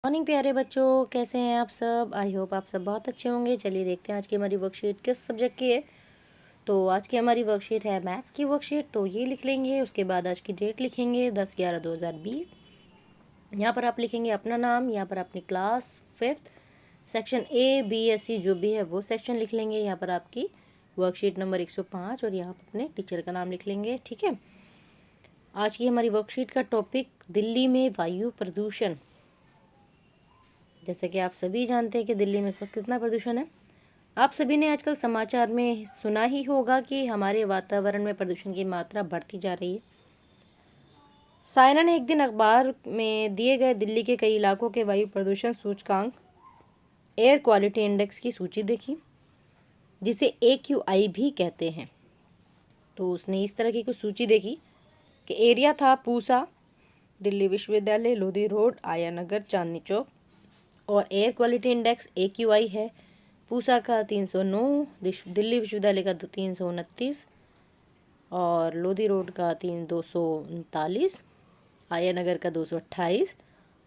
Morning प्यारे बच्चों, कैसे हैं आप सब। आई होप आप सब बहुत अच्छे होंगे। चलिए देखते हैं आज की हमारी वर्कशीट किस सब्जेक्ट की है। तो आज की हमारी वर्कशीट है मैथ्स की वर्कशीट। तो ये लिख लेंगे, उसके बाद आज की डेट लिखेंगे 10/11/2020। यहाँ पर आप लिखेंगे अपना नाम, यहाँ पर अपनी class 5th, section A, B, SC जो भी है वो सेक्शन लिख लेंगे। यहाँ पर आपकी वर्कशीट नंबर 105 और यहाँ पर अपने टीचर का नाम लिख लेंगे। ठीक है। आज की हमारी वर्कशीट का टॉपिक दिल्ली में वायु प्रदूषण। जैसे कि आप सभी जानते हैं कि दिल्ली में इस वक्त कितना प्रदूषण है। आप सभी ने आजकल समाचार में सुना ही होगा कि हमारे वातावरण में प्रदूषण की मात्रा बढ़ती जा रही है। साइना ने एक दिन अखबार में दिए गए दिल्ली के कई इलाकों के वायु प्रदूषण सूचकांक एयर क्वालिटी इंडेक्स की सूची देखी, जिसे AQI भी कहते हैं। तो उसने इस तरह की कुछ सूची देखी कि एरिया था पूसा, दिल्ली विश्वविद्यालय, लोधी रोड, आया नगर, चांदनी चौक। और एयर क्वालिटी इंडेक्स AQI है पूसा का 309, दिल्ली विश्वविद्यालय का 329 और लोधी रोड का 239, आया नगर का 228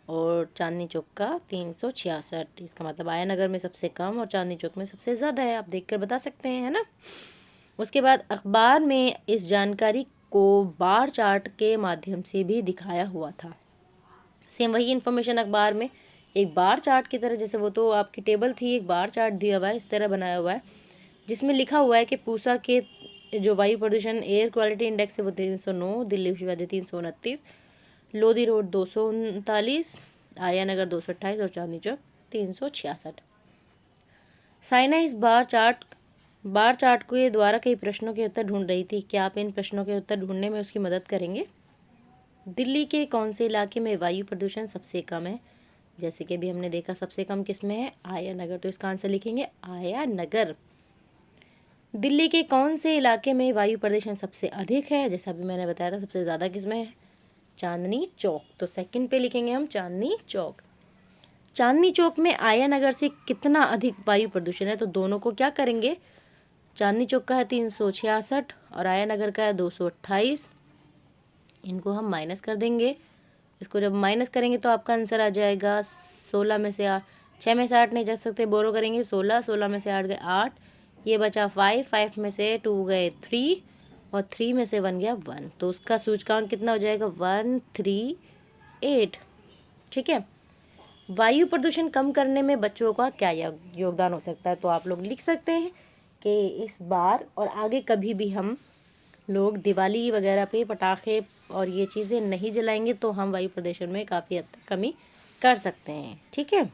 और चांदनी चौक का 366। इसका मतलब आया नगर में सबसे कम और चांदनी चौक में सबसे ज़्यादा है। आप देखकर बता सकते हैं, है ना। उसके बाद अखबार में इस जानकारी को बार चार्ट के माध्यम से भी दिखाया हुआ था। सेम वही इन्फॉर्मेशन अखबार में एक बार चार्ट की तरह, जैसे वो तो आपकी टेबल थी, एक बार चार्ट दिया हुआ है, इस तरह बनाया हुआ है, जिसमें लिखा हुआ है कि पूसा के जो वायु प्रदूषण एयर क्वालिटी इंडेक्स है वो 309, दिल्ली विश्वविद्यालय 329, लोधी रोड 239, आया नगर 228 और चांदनी चौक 366। साइना इस बार चार्ट के द्वारा कई प्रश्नों के उत्तर ढूंढ रही थी। क्या आप इन प्रश्नों के उत्तर ढूंढने में उसकी मदद करेंगे। दिल्ली के कौन से इलाके में वायु प्रदूषण सबसे कम है। जैसे कि अभी हमने देखा सबसे कम किस में है, आया नगर। तो इसका आंसर लिखेंगे आया नगर। दिल्ली के कौन से इलाके में वायु प्रदूषण सबसे अधिक है। जैसा अभी मैंने बताया था सबसे ज़्यादा किस में है, चांदनी चौक। तो सेकंड पे लिखेंगे हम चांदनी चौक। चांदनी चौक में आया नगर से कितना अधिक वायु प्रदूषण है। तो दोनों को क्या करेंगे, चांदनी चौक का है 366 और आया नगर का है 228। इनको हम माइनस कर देंगे। इसको जब माइनस करेंगे तो आपका आंसर आ जाएगा 16 में से 8, 6 में से 8 नहीं जा सकते, बोरो करेंगे 16, 16 में से 8 गए 8, ये बचा 5, 5 में से 2 गए 3 और 3 में से 1 गया 1। तो उसका सूचकांक कितना हो जाएगा 138। ठीक है। वायु प्रदूषण कम करने में बच्चों का क्या योगदान हो सकता है। तो आप लोग लिख सकते हैं कि इस बार और आगे कभी भी हम लोग दिवाली वगैरह पे पटाखे और ये चीज़ें नहीं जलाएंगे तो हम वायु प्रदूषण में काफ़ी हद तक कमी कर सकते हैं। ठीक है।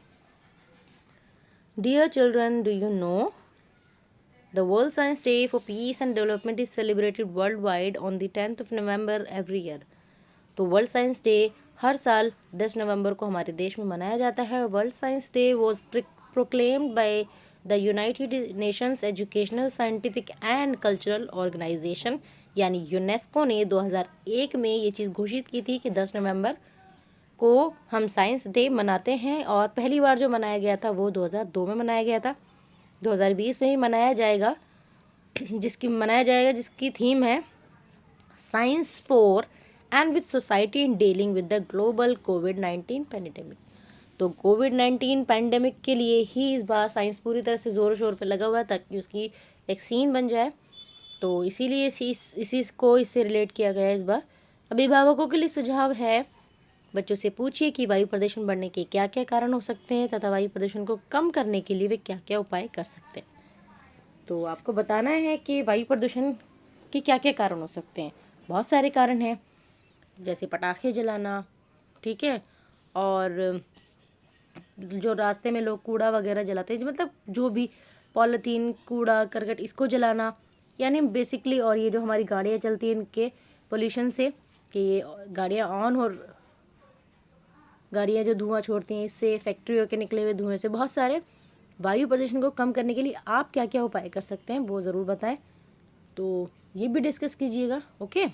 Dear children, do you know the world science day for peace and development is celebrated world wide on the 10th November every year. तो वर्ल्ड साइंस डे हर साल 10 नवंबर को हमारे देश में मनाया जाता है। World science day was proclaimed by the United Nations Educational, Scientific and Cultural Organization, यानी यूनेस्को ने 2001 में ये चीज़ घोषित की थी कि 10 नवंबर को हम साइंस डे मनाते हैं। और पहली बार जो मनाया गया था वो 2002 में मनाया गया था। 2020 में ही मनाया जाएगा, जिसकी थीम है science for and with society in dealing with the global covid pandemic. तो कोविड-19 पैंडेमिक के लिए ही इस बार साइंस पूरी तरह से ज़ोर शोर पे लगा हुआ है ताकि उसकी वैक्सीन बन जाए। तो इसीलिए इसी को इससे रिलेट किया गया है इस बार। अभिभावकों के लिए सुझाव है, बच्चों से पूछिए कि वायु प्रदूषण बढ़ने के क्या क्या कारण हो सकते हैं तथा वायु प्रदूषण को कम करने के लिए वे क्या क्या उपाय कर सकते हैं। तो आपको बताना है कि वायु प्रदूषण के क्या क्या कारण हो सकते हैं। बहुत सारे कारण हैं, जैसे पटाखे जलाना, ठीक है, और जो रास्ते में लोग कूड़ा वगैरह जलाते हैं, मतलब जो भी पॉलीथीन, कूड़ा करकट, इसको जलाना, यानी बेसिकली। और ये जो हमारी गाड़ियाँ चलती हैं इनके पोल्यूशन से, कि ये गाड़ियाँ ऑन और गाड़ियाँ जो धुआं छोड़ती हैं, इससे फैक्ट्रियों के निकले हुए धुएं से, बहुत सारे वायु प्रदूषण को कम करने के लिए आप क्या क्या उपाय कर सकते हैं वो ज़रूर बताएं। तो ये भी डिस्कस कीजिएगा। ओके।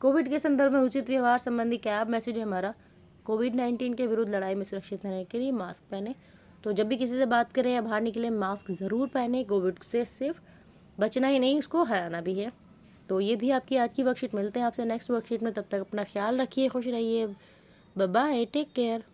कोविड के संदर्भ में उचित व्यवहार संबंधी कैब मैसेज है हमारा, कोविड-19 के विरुद्ध लड़ाई में सुरक्षित रहने के लिए मास्क पहने। तो जब भी किसी से बात करें या बाहर निकले मास्क ज़रूर पहने। कोविड से सिर्फ बचना ही नहीं, उसको हराना भी है। तो ये थी आपकी आज की वर्कशीट। मिलते हैं आपसे नेक्स्ट वर्कशीट में, तब तक अपना ख्याल रखिए, खुश रहिए, बाय बाय, टेक केयर।